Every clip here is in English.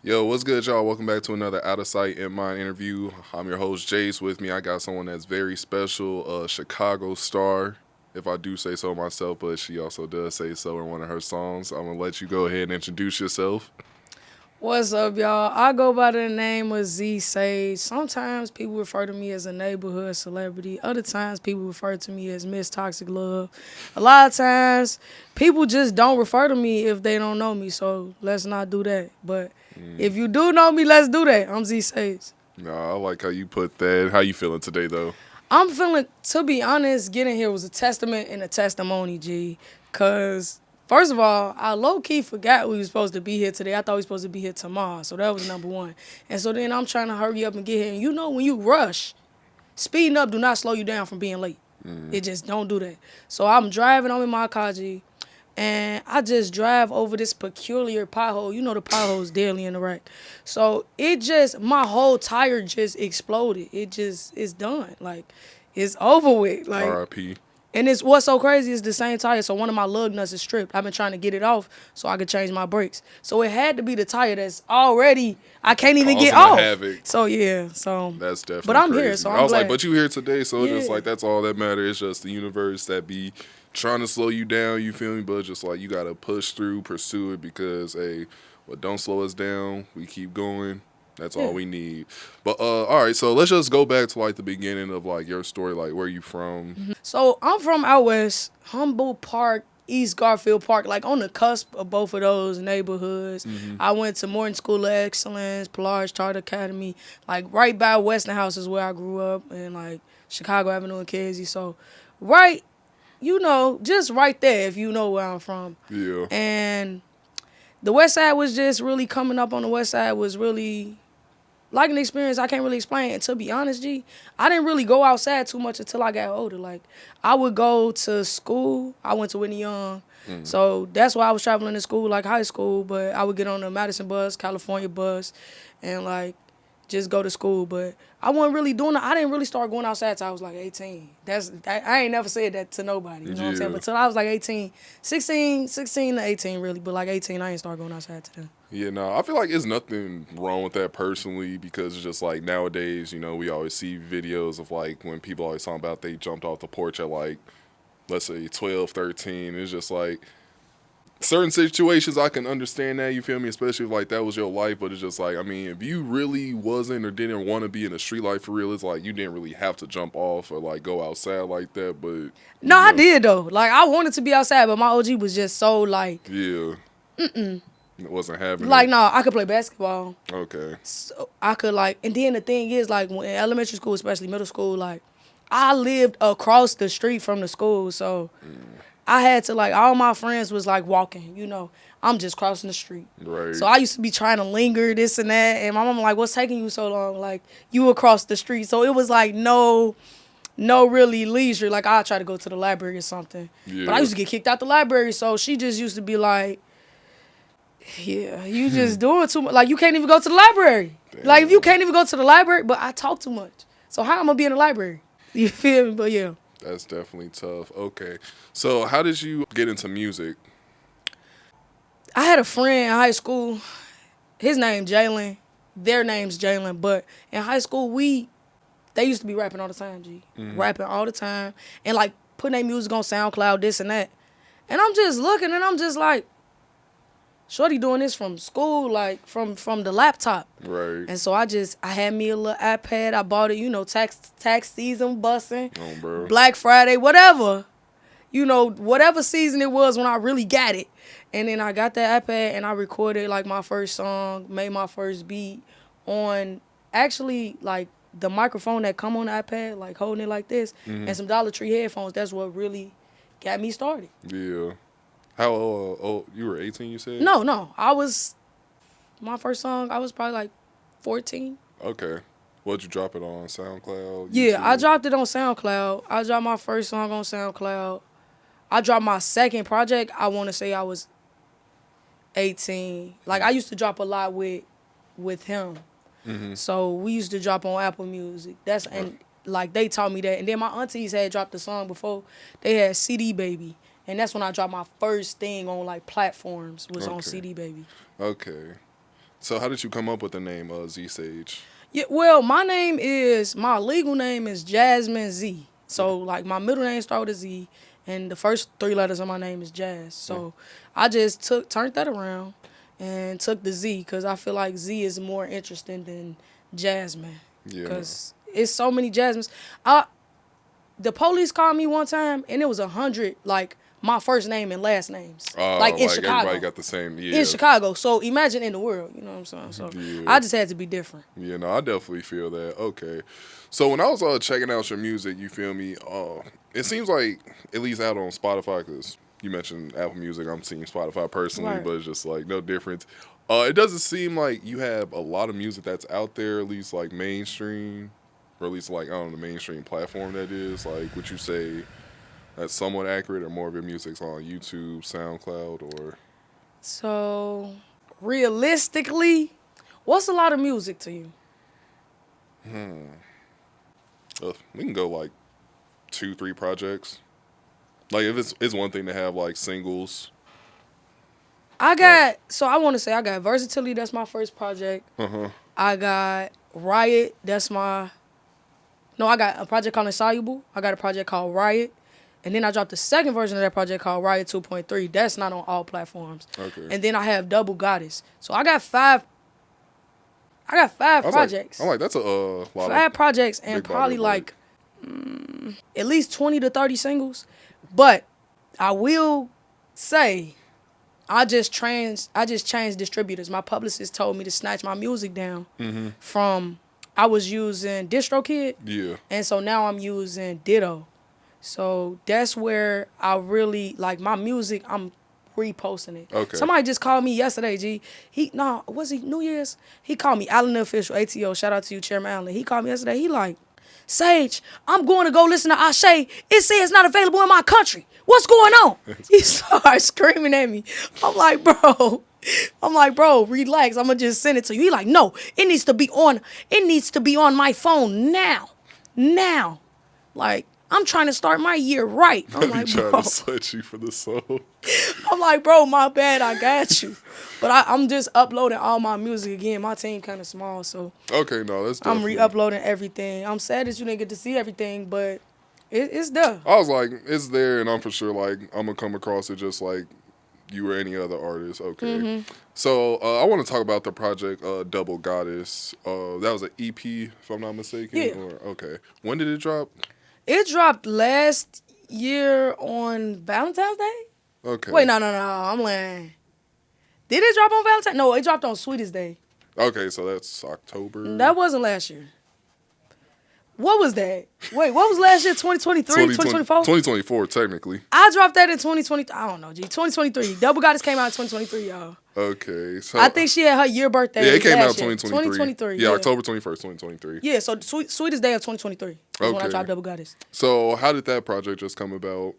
Yo, what's good, y'all? Welcome back to another Out of Sight in Mind interview. I'm your host, Jace. With me, I got someone that's very special, a Chicago star, if I do say so myself, but she also does say so in one of her songs. I'm going to let you go ahead and introduce yourself. What's up, y'all? I go by the name of Z Saj. Sometimes people refer to me as a neighborhood celebrity. Other times people refer to me as Miss Toxic Love. A lot of times people just don't refer to me if they don't know me, so let's not do that. But if you do know me, let's do that. I'm Z Saj. Nah, I like how you put that. How you feeling today, though? I'm feeling, to be honest, getting here was a testament and a testimony, G. Cause first of all, I low key forgot we was supposed to be here today. I thought we was supposed to be here tomorrow, so that was number one. And so then I'm trying to hurry up and get here. And you know when you rush, speeding up do not slow you down from being late. It just don't do that. So I'm driving. I'm in my car, G. And I just drive over this peculiar pothole. You know the pothole's daily in the wreck. So it just, my whole tire just exploded. It just, it's done. Like, it's over with. Like, R.I.P. and it's what's so crazy is the same tire. So one of my lug nuts is stripped. I've been trying to get it off so I could change my brakes. So it had to be the tire that's already, I can't even get Causing a off. havoc. So yeah, so. That's definitely But I'm crazy. here, so I I'm was like, glad. but you here today, so it's just Yeah. like that's all that matters. It's just the universe that be trying to slow you down, you feel me? But just like you gotta push through, pursue it because hey, what don't slow us down, we keep going. That's all Yeah. we need. But all right, so let's just go back to like the beginning of like your story, like where you from. So I'm from out west, Humboldt Park, East Garfield Park, like on the cusp of both of those neighborhoods. I went to Morton School of Excellence, Polaris Charter Academy, like right by Westinghouse is where I grew up, and like Chicago Avenue and Casey. So right, just right there if you know where I'm from. Yeah. And the West Side was just really coming up on the West Side was really like an experience I can't really explain. And to be honest, G, I didn't really go outside too much until I got older. Like, I would go to school. I went to Whitney Young. So that's why I was traveling to school, like high school. But I would get on the Madison bus, California bus, and like just go to school. But I wasn't really doing it. I didn't really start going outside till I was like 18. I ain't never said that to nobody. You know what I'm saying? Yeah. But till I was like 18, 16 to 18 really. But like 18, I ain't start going outside to them. Yeah, no, I feel like there's nothing wrong with that personally because it's just like nowadays, we always see videos of like when people always talking about they jumped off the porch at like, let's say 12, 13. It's just like certain situations I can understand that, you feel me? Especially if like that was your life, but it's just like, I mean, if you really wasn't or didn't want to be in the street life for real, it's like you didn't really have to jump off or like go outside like that, but. No, I did though. Like I wanted to be outside, but my OG was just so like, Yeah. It wasn't having like it. no, I could play basketball. Okay. So I could like, and then the thing is like when in elementary school, especially middle school, like I lived across the street from the school, so I had to like all my friends was like walking. I'm just crossing the street. Right. So I used to be trying to linger this and that, and my mom like, "What's taking you so long? Like you across the street." So it was like no really leisure. Like I try to go to the library or something. Yeah. But I used to get kicked out the library, so she just used to be like, yeah, you just doing too much. Like you can't even go to the library. Like if you can't even go to the library, but I talk too much. So how am I gonna be in the library? You feel me? But yeah. That's definitely tough. Okay. So how did you get into music? I had a friend in high school. His name Jalen. Their name's Jalen. But in high school, they used to be rapping all the time, G. Rapping all the time. And like putting their music on SoundCloud, this and that. And I'm just looking and I'm just like, Shorty doing this from school, like from the laptop. Right. And so I had me a little iPad. I bought it, tax season bussing, Oh, bro. Black Friday, whatever. Whatever season it was when I really got it. And then I got that iPad and I recorded like my first song, made my first beat on actually like the microphone that come on the iPad, like holding it like this, and some Dollar Tree headphones. That's what really got me started. Yeah. How old? You were 18, you said? No, my first song, I was probably like 14. Okay. What'd you drop it on? SoundCloud? Yeah, I YouTube? dropped it on SoundCloud. I dropped my first song on SoundCloud. I dropped my second project. I want to say I was 18. Like I used to drop a lot with him. So we used to drop on Apple Music. And like they taught me that. And then my aunties had dropped the song before. They had CD Baby. And that's when I dropped my first thing on like platforms was on Okay. CD Baby. Okay. So how did you come up with the name Z Sage? Yeah, well, my legal name is Jasmine Z. So like my middle name starts with a Z, and the first three letters of my name is Jazz. So I just turned that around and took the Z because I feel like Z is more interesting than Jasmine Yeah, no. because it's so many Jasmines. I The police called me one time and it was 100 like my first name and last names like in Like everybody Chicago. got the same. In Yeah, Chicago, so imagine in the world, you know what I'm saying? So yeah. I just had to be different. Yeah, no, I definitely feel that. Okay, so when I was checking out your music, you feel me? It seems like at least out on Spotify, because you mentioned Apple Music. I'm seeing Spotify personally, Right. but it's just like no difference. It doesn't seem like you have a lot of music that's out there, at least like mainstream, or at least like on the mainstream platform. That is like, would you say that's somewhat accurate, or more of your music's on YouTube, SoundCloud, or So realistically, what's a lot of music to you? we can go like 2, 3 projects. Like if it's one thing to have like singles. Like I want to say I got Versatility, that's my first project. uh-huh. I got Riot, that's my no, I got a project called Insoluble. I got a project called Riot. And then I dropped the second version of that project called Riot 2.3. That's not on all platforms. Okay. And then I have Double Goddess. So I got five I was like, projects. I'm like, that's a lot of Five projects and big body probably of work. like at least 20 to 30 singles. But I will say I just changed distributors. My publicist told me to snatch my music down from I was using DistroKid, Yeah. and so now I'm using Ditto. So that's where I really like my music. I'm reposting it. Okay. Somebody just called me yesterday. Was he New Year's? He called me Allen the Official ATO. Shout out to you, Chairman Allen. He called me yesterday. He like, Sage, I'm going to go listen to Ashe. It says it's not available in my country. What's going on? He started screaming at me. I'm like, bro, relax. I'm gonna just send it to you. He like, no, it needs to be on my phone now. Now. Like, I'm trying to start my year right. I'm He like, trying bro. to sweat you for the soul. I'm like, bro, my bad, I got you. But I'm just uploading all my music again. My team kind of small, so Okay, no, that's I'm definitely. re-uploading everything. I'm sad that you didn't get to see everything, but it's there. I was like, it's there, and I'm for sure like I'm gonna come across it just like you or any other artist. Okay. So I want to talk about the project Double Goddess. That was an EP, if I'm not mistaken. Yeah. Okay. When did it drop? It dropped last year on Valentine's Day. Okay. Wait, no, I'm lying. Did it drop on Valentine's? No, it dropped on Sweetest Day. Okay, so that's October. That wasn't last year. What was that? Wait, what was last year? 2023, 2024? 2024, technically. I dropped that in 2020. I don't know, 2023. Double Goddess came out in 2023, y'all. Okay, so I think she had her year birthday. yeah, it came out last year. 2023. Yeah, October 21st, 2023. Yeah, so Sweetest Day of 2023 is when I Okay. dropped Double Goddess. So how did that project just come about?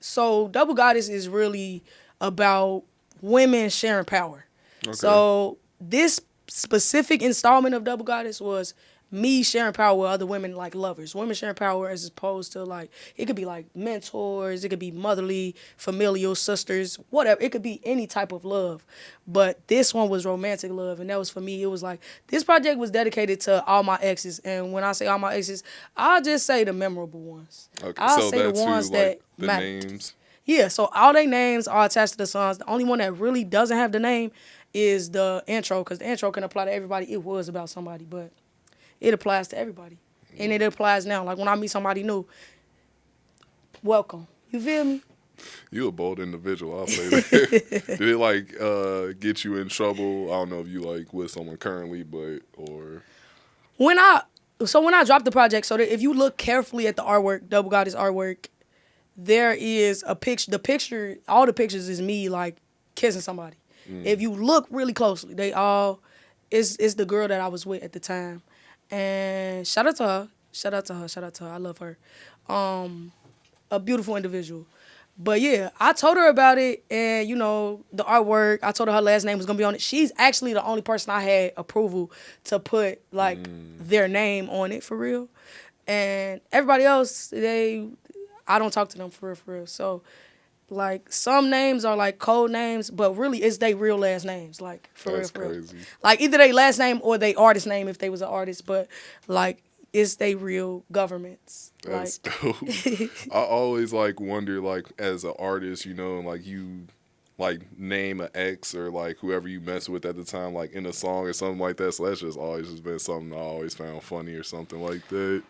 So Double Goddess is really about women sharing power. Okay. So this specific installment of Double Goddess was me sharing power with other women, like lovers. Women sharing power as opposed to like, it could be like mentors, it could be motherly, familial, sisters, whatever. It could be any type of love. But this one was romantic love, and that was for me. It was like, this project was dedicated to all my exes. And when I say all my exes, I'll just say the memorable ones. Okay, I'll so say the that's ones who, that like, the mattered. names. Yeah, so all their names are attached to the songs. The only one that really doesn't have the name is the intro, because the intro can apply to everybody. It was about somebody, but it applies to everybody. And it applies now. Like when I meet somebody new, welcome. You feel me? You a bold individual, I'll say that. Did it like get you in trouble? I don't know if you like with someone currently, but or When I dropped the project, so that if you look carefully at the artwork, Double Goddess artwork, there is a picture. All the pictures is me like kissing somebody. If you look really closely, it's the girl that I was with at the time. And shout out to her. I love her. A beautiful individual. But yeah, I told her about it, and the artwork. I told her last name was gonna be on it. She's actually the only person I had approval to put like their name on it for real. And everybody else, I don't talk to them for real. So Like some names are like code names, but really it's they real last names. Like for real, That's for real. crazy. Like either they last name or they artist name if they was an artist, but like it's they real governments. That's Like dope. I always like wonder like as an artist, you know, like you like name an ex or like whoever you mess with at the time, like in a song or something like that. So that's just always just been something I always found funny or something like that.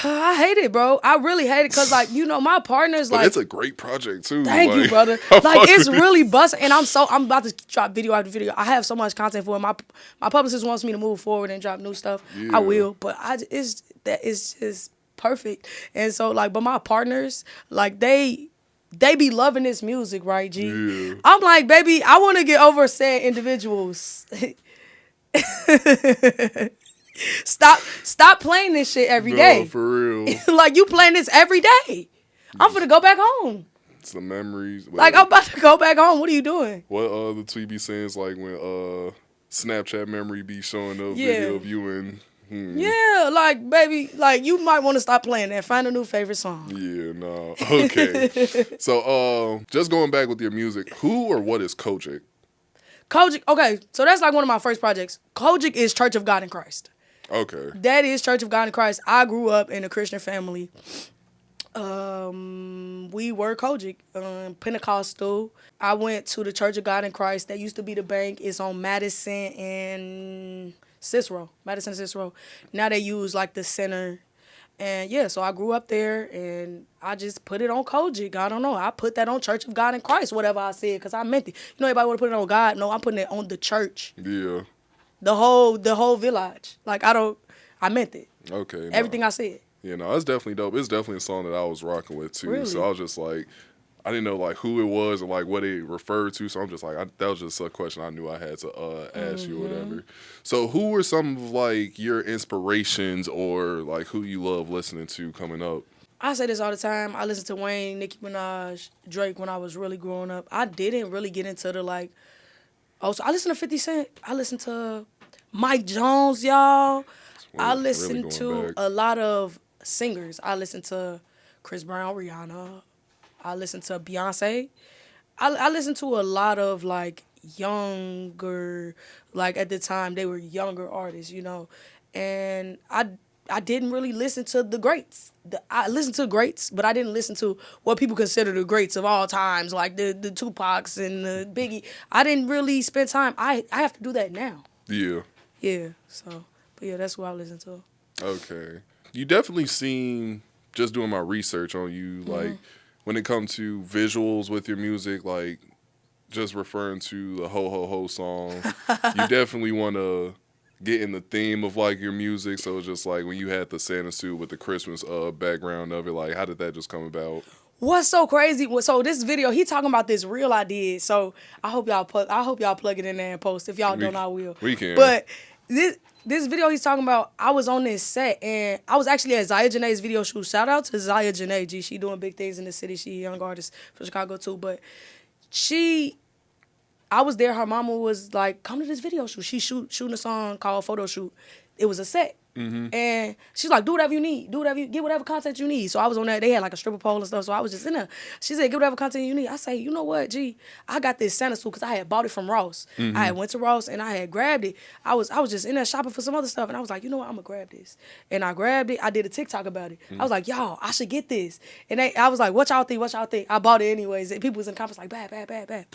I hate it, bro. I really hate it because like my partner's But like it's a great project too. thank you, Like, brother. I Like fuck it's with it. really busting, and I'm about to drop video after video. I have so much content for it. My publicist wants me to move forward and drop new stuff. I Yeah. will, but it's just perfect. And so like, but my partners like they be loving this music, right, G? Yeah. I'm like, baby, I want to get over said individuals. Stop playing this shit every No, day. for real. Like you playing this every day. I'm finna go back home. It's the memories. Like I'm about to go back home. What are you doing? What the tweet be saying is like when Snapchat memory be showing up Yeah. video of you and Yeah, like baby, like you might want to stop playing that. Find a new favorite song. yeah, no. Okay. So just going back with your music, who or what is C.O.G.I.C? C.O.G.I.C. Okay, so that's like one of my first projects. C.O.G.I.C is Church of God in Christ. Okay. That is Church of God in Christ. I grew up in a Christian family. We were C.O.G.I.C, Pentecostal. I went to the Church of God in Christ. That used to be the bank. It's on Madison and Cicero. Madison and Cicero. Now they use like the center. And yeah, so I grew up there and I just put it on C.O.G.I.C. I don't know. I put that on Church of God in Christ, whatever I said, because I meant it. You know, everybody want to put it on God. No, I'm putting it on the church. Yeah. The whole village. Like I meant it. Okay. Everything No. I said. Yeah, no, it's definitely dope. It's definitely a song that I was rocking with too. Really? So I was just like, I didn't know like who it was or like what it referred to. So I'm just like, that was just a question I knew I had to ask you or whatever. So who were some of like your inspirations or like who you love listening to coming up? I say this all the time. I listened to Wayne, Nicki Minaj, Drake when I was really growing up. I didn't really get into the like. Oh, so I listened to 50 Cent. I listened to Mike Jones, y'all. I Really listened going to back. a lot of singers. I listened to Chris Brown, Rihanna. I listened to Beyonce. I listened to a lot of like younger, like at the time they were younger artists, and I didn't really listen to the greats. I listened to greats, but I didn't listen to what people consider the greats of all times, like the Tupacs and the Biggie. I didn't really spend time. I have to do that now. Yeah. Yeah. So, but yeah, that's what I listen to. Okay. You definitely seem, just doing my research on you, like when it comes to visuals with your music, like just referring to the Ho Ho Ho song, you definitely want to get in the theme of like your music. So it's just like when you had the Santa suit with the Christmas background of it, like how did that just come about? What's so crazy? So this video, he talking about this reel I did. So I hope y'all plug it in there and post. If y'all don't, I will. We can. But this video he's talking about, I was on this set and I was actually at Zaya Janae's video shoot. Shout out to Zaya Janae, G. She doing big things in the city. She a young artist from Chicago too. But I was there. Her mama was like, "Come to this video shoot." She shooting a song called "Photo Shoot." It was a set, and she's like, "Do whatever you need. Get whatever content you need." So I was on there. They had like a stripper pole and stuff. So I was just in there. She said, "Get whatever content you need." I say, "You know what, G? I got this Santa suit because I had bought it from Ross. I had went to Ross and I had grabbed it. I was just in there shopping for some other stuff, and I was like, you know what? I'm gonna grab this." And I grabbed it. I did a TikTok about it. I was like, "Y'all, I should get this." And I was like, "What y'all think? What y'all think?" I bought it anyways. And people was in the comments like, "Bad, bad, bad, bad."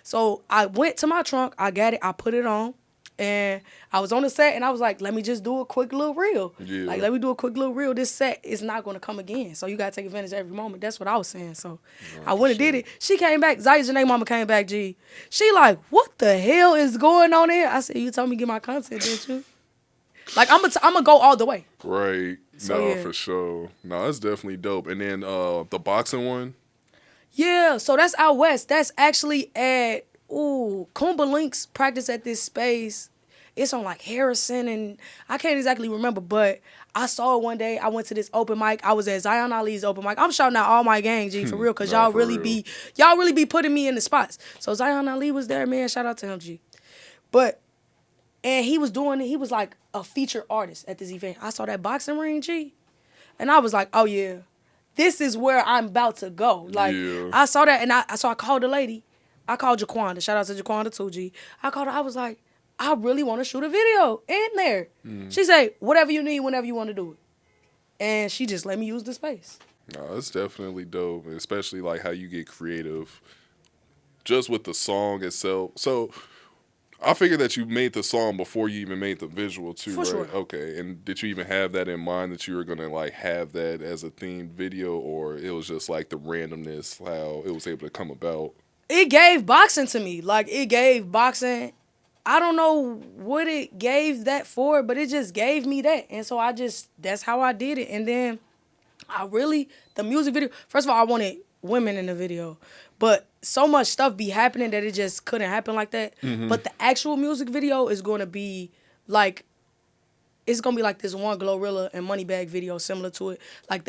So I went to my trunk. I got it. I put it on. And I was on the set and I was like, let me just do a quick little reel. Yeah. Like, let me do a quick little reel. This set is not going to come again. So you got to take advantage of every moment. That's what I was saying. So I went and did it. She came back. Zaya Janae mama came back, G. She like, what the hell is going on here? I said, you told me to get my content, didn't you? Like, I'm gonna go all the way. Right. So, no, yeah. for sure. No, that's definitely dope. And then the boxing one. Yeah, so that's out west. That's actually at, Kumba Links practice at this space. It's on like Harrison and I can't exactly remember, but I saw it one day. I went to this open mic. I was at Zion Ali's open mic. I'm shouting out all my gang, G, for real, because Nah, y'all for really real. be putting me in the spots. So Zion Ali was there, man. Shout out to him, G. And he was doing it. He was like a featured artist at this event. I saw that boxing ring, G. And I was like, oh yeah, this is where I'm about to go. Like, Yeah. I saw that, and I called the lady. I called Jaquanda. Shout out to Jaquanda 2G. I called her. I was like, I really want to shoot a video in there. She said, whatever you need, whenever you want to do it. And she just let me use the space. No, it's definitely dope, especially like how you get creative just with the song itself. So I figured that you made the song before you even made the visual too, For right? sure. Okay. And did you even have that in mind that you were gonna like have that as a themed video, or it was just like the randomness how it was able to come about? It gave boxing to me. Like, it gave boxing. I don't know what it gave that for, but it just gave me that. And so that's how I did it. And then the music video, first of all, I wanted women in the video. But so much stuff be happening that it just couldn't happen like that. But the actual music video is going to be like, it's going to be like this one Glorilla and Moneybag video similar to it. Like,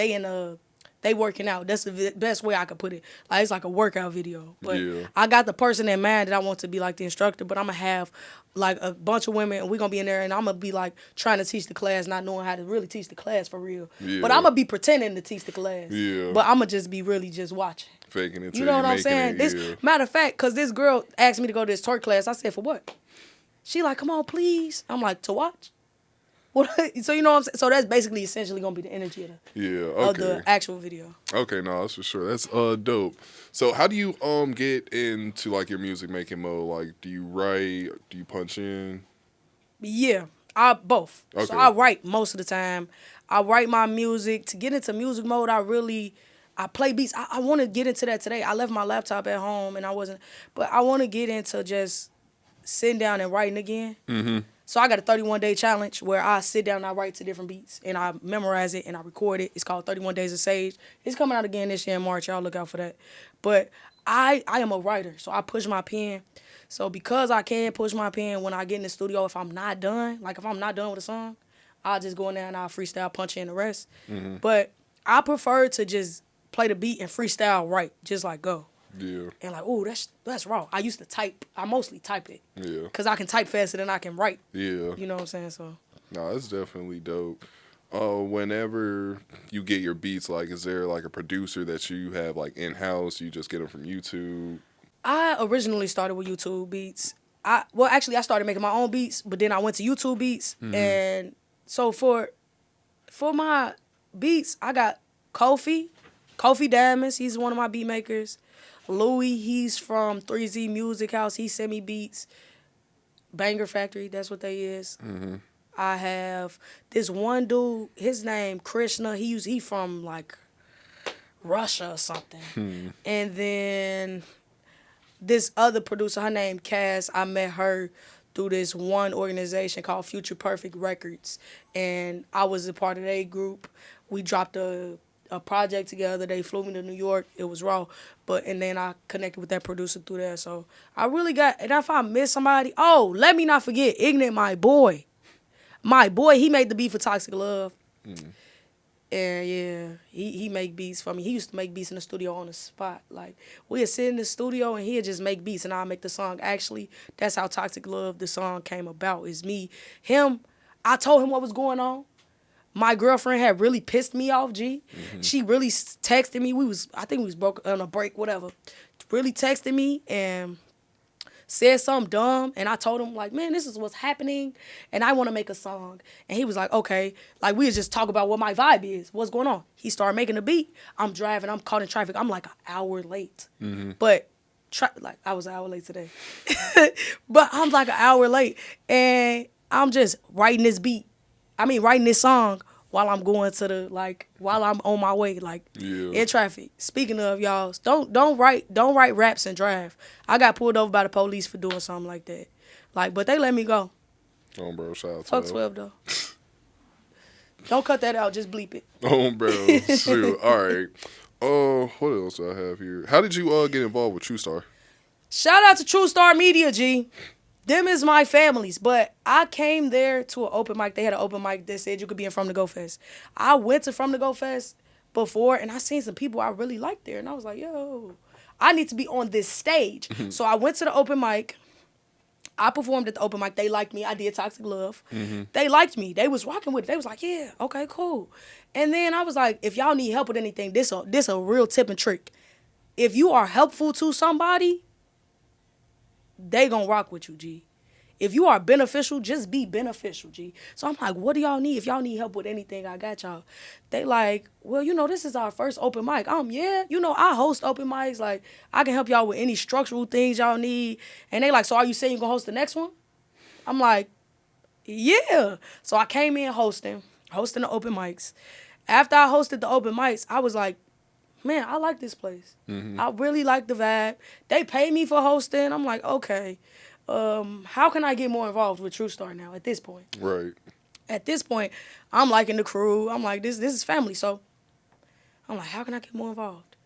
they working out. That's the best way I could put it. Like, it's like a workout video. But Yeah. I got the person in mind that I want to be like the instructor, but I'm going to have like a bunch of women, and we're going to be in there, and I'm going to be like trying to teach the class, not knowing how to really teach the class for real. Yeah. But I'm going to be pretending to teach the class. Yeah. But I'm going to just be really just watching. Faking it till You know what I'm making saying? it, yeah. Matter of fact, because this girl asked me to go to this twerk class, I said, for what? She like, come on, please. I'm like, to watch? What? So you know what I'm saying? So that's basically essentially going to be the energy of Yeah, of okay. the actual video. Okay, no, that's for sure. That's dope. So how do you get into like your music making mode? Like, do you write? Do you punch in? Yeah, I both. Okay. So I write most of the time. I write my music. To get into music mode, I play beats. I want to get into that today. I left my laptop at home and but I want to get into just sitting down and writing again. Mm-hmm. So I got a 31-day challenge where I sit down and I write to different beats and I memorize it and I record it. It's called 31 Days of Sage. It's coming out again this year in March. Y'all look out for that. But I am a writer, so I push my pen. So because I can push my pen when I get in the studio, if I'm not done with a song, I'll just go in there and I'll freestyle, punch in the rest. Mm-hmm. But I prefer to just play the beat and freestyle right, just like go. Yeah. And like, ooh, that's raw. I used to type. I mostly type it. Yeah. Because I can type faster than I can write. Yeah. You know what I'm saying? So. No, that's definitely dope. Whenever you get your beats, like, is there like a producer that you have like in house? You just get them from YouTube? I originally started with YouTube beats. I started making my own beats, but then I went to YouTube beats, and so for my beats, I got Kofi Diamonds. He's one of my beat makers. Louis, he's from 3Z Music House. He sent me beats. Banger Factory, that's what they is. Mm-hmm. I have this one dude. His name Krishna. He from like Russia or something. And then this other producer, her name Cass, I met her through this one organization called Future Perfect Records. And I was a part of their group. We dropped a project together. They flew me to New York. It was raw. And then I connected with that producer through there. So I really and if I miss somebody, let me not forget Ignat, my boy. My boy, he made the beat for Toxic Love. And yeah, he make beats for me. He used to make beats in the studio on the spot. Like, we'd sit in the studio and he'd just make beats and I'd make the song. Actually, that's how Toxic Love, the song, came about. Is I told him what was going on. My girlfriend had really pissed me off, G. Mm-hmm. She really texted me. I think we was broke on a break, whatever. Really texted me and said something dumb, and I told him, like, man, this is what's happening, and I want to make a song. And he was like, okay. Like, we just talk about what my vibe is, what's going on. He started making a beat. I'm driving. I'm caught in traffic. I'm like an hour late. Mm-hmm. But, I was an hour late today. But I'm like an hour late, and I'm just writing this song while I'm going while I'm on my way, in traffic. Speaking of, y'all, don't write raps and drive. I got pulled over by the police for doing something like that. But they let me go. Oh, bro, shout out to Fuck 12 though. Don't cut that out, just bleep it. Oh, bro, shoot. All right. What else do I have here? How did you get involved with True Star? Shout out to True Star Media, G. Them is my families, but I came there to an open mic. They had an open mic that said you could be in From the Go Fest. I went to From the Go Fest before, and I seen some people I really liked there, and I was like, yo, I need to be on this stage. So I went to the open mic. I performed at the open mic. They liked me. I did Toxic Love. They liked me. They was rocking with it. They was like, yeah, okay, cool. And then I was like, if y'all need help with anything, this a real tip and trick. If you are helpful to somebody, they gonna rock with you, G. If you are beneficial, just be beneficial, G. So I'm like, what do y'all need? If y'all need help with anything, I got y'all. They like, well, this is our first open mic. Yeah, I host open mics. Like, I can help y'all with any structural things y'all need. And they like, so are you saying you gonna host the next one? I'm like, yeah. So I came in hosting the open mics. After I hosted the open mics, I was like, man, I like this place. I really like the vibe. They pay me for hosting. I'm like, okay. How can I get more involved with True Star now at this point? Right. At this point, I'm liking the crew. I'm like, this is family. So I'm like, how can I get more involved?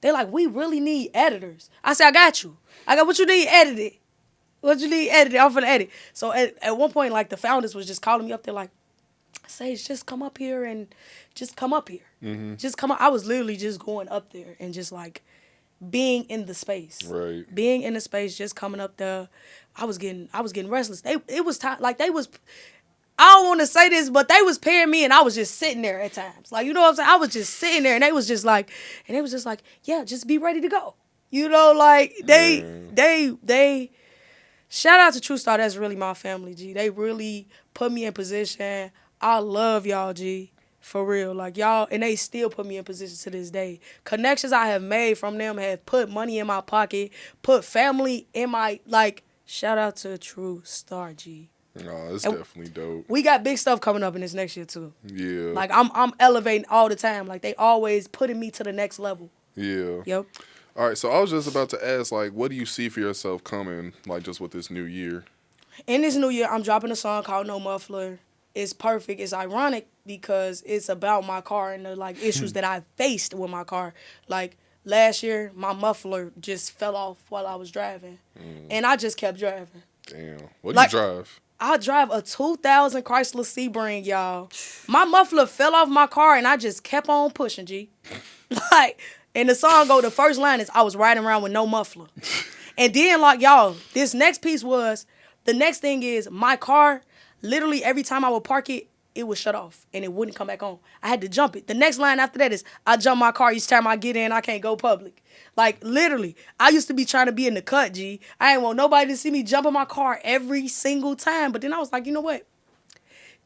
They're like, we really need editors. I said, I got you. I got what you need edited. What you need edited, I'm finna edit. So at one point, like, the founders was just calling me up. They're like, Sage, just come up here and just come up here. Just come up. I was literally just going up there and just, like, being in the space. Right. Being in the space, just coming up there. I was getting restless. It was time, like, they was, I don't want to say this, but they was paying me and I was just sitting there at times. Like, you know what I'm saying? I was just sitting there and they was just like, yeah, just be ready to go. Like, they shout out to True Star. That's really my family, G. They really put me in position. I love y'all, G. For real. Like, y'all, and they still put me in position to this day. Connections I have made from them have put money in my pocket, put family in my, like, shout out to True Star, G. No, it's definitely dope. We got big stuff coming up in this next year, too. Yeah. Like, I'm elevating all the time. Like, they always putting me to the next level. Yeah. Yep. All right, so I was just about to ask, like, what do you see for yourself coming, like, just with this new year? In this new year, I'm dropping a song called No Muffler. It's perfect. It's ironic because it's about my car and the, like, issues that I faced with my car. Like, last year, my muffler just fell off while I was driving. And I just kept driving. Damn. What do you drive? I drive a 2000 Chrysler Sebring, y'all. My muffler fell off my car and I just kept on pushing, G. Like, and the song the first line is, I was riding around with no muffler. And then, like, y'all, this next piece was, the next thing is, my car, literally every time I would park it, it would shut off and it wouldn't come back on. I had to jump it. The next line after that is, I jump my car each time I get in, I can't go public. Like, literally, I used to be trying to be in the cut, G. I ain't want nobody to see me jumping my car every single time. But then I was like, you know what?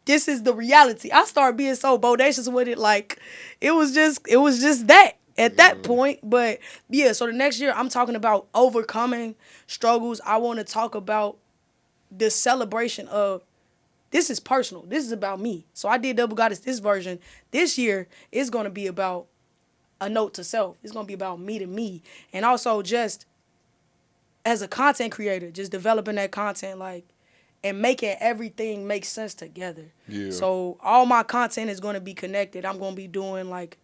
This is the reality. I started being so bodacious with it. Like, it was just that at that point. But yeah, so the next year I'm talking about overcoming struggles. I want to talk about the celebration of, this is personal. This is about me. So I did Double Goddess this version. This year is going to be about a note to self. It's going to be about me to me. And also just as a content creator, just developing that content, like, and making everything make sense together. Yeah. So all my content is going to be connected. I'm going to be doing, like,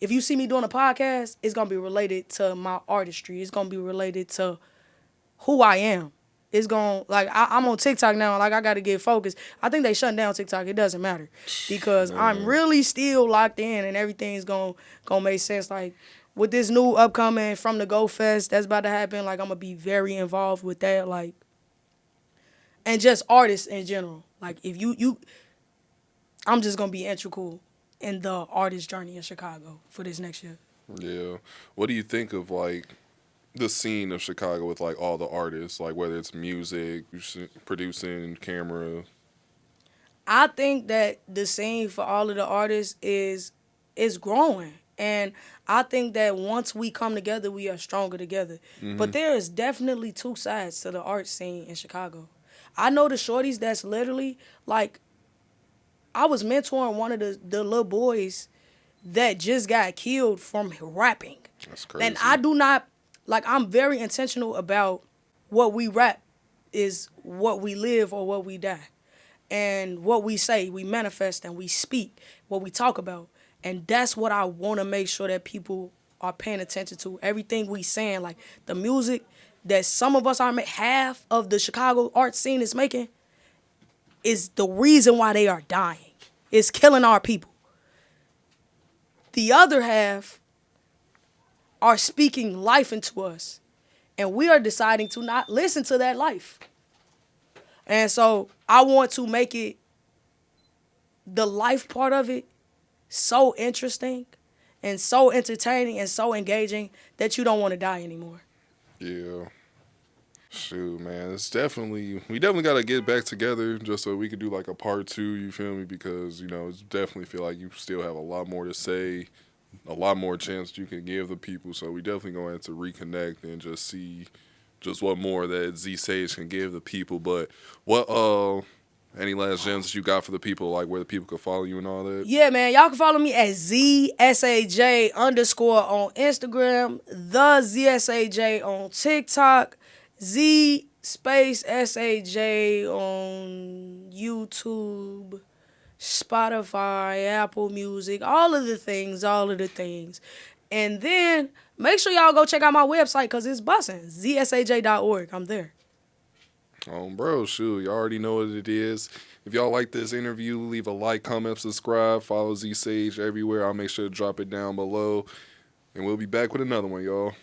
if you see me doing a podcast, it's going to be related to my artistry. It's going to be related to who I am. It's going, like, I'm on TikTok now. Like, I got to get focused. I think they shut down TikTok. It doesn't matter because I'm really still locked in and everything's going to make sense. Like, with this new upcoming From the Go Fest that's about to happen, like, I'm going to be very involved with that. Like, and just artists in general. Like, if you I'm just going to be integral in the artist journey in Chicago for this next year. Yeah. What do you think of, like, the scene of Chicago with, like, all the artists, like, whether it's music, producing, camera? I think that the scene for all of the artists is growing. And I think that once we come together, we are stronger together. But there is definitely two sides to the art scene in Chicago. I know the shorties that's literally, like, I was mentoring one of the little boys that just got killed from rapping. That's crazy. And I do not, like, I'm very intentional about what we rap is what we live or what we die. And what we say, we manifest and we speak, what we talk about. And that's what I want to make sure that people are paying attention to. Everything we saying, like, the music that some of us are half of the Chicago art scene is making is the reason why they are dying. It's killing our people. The other half are speaking life into us And we are deciding to not listen to that life. And so I want to make it, the life part of it, so interesting and so entertaining and so engaging that you don't want to die anymore. Yeah. Shoot, man, we definitely got to get back together just so we could do like a part two. You feel me? Because it's definitely feel like you still have a lot more to say, a lot more chance you can give the people. So we definitely going to have to reconnect and just see just what more that Z Sage can give the people. But what any last gems that you got for the people, like where the people could follow you and all that? Yeah, man. Y'all can follow me at ZSAJ underscore on Instagram, the ZSAJ on TikTok, Z space SAJ on YouTube, Spotify, Apple Music, all of the things, all of the things. And then make sure y'all go check out my website because it's bussin'. ZSAJ.org. I'm there. Bro, shoot, you already know what it is. If y'all like this interview, leave a like, comment, subscribe, follow Z Sage everywhere. I'll make sure to drop it down below. And we'll be back with another one, y'all.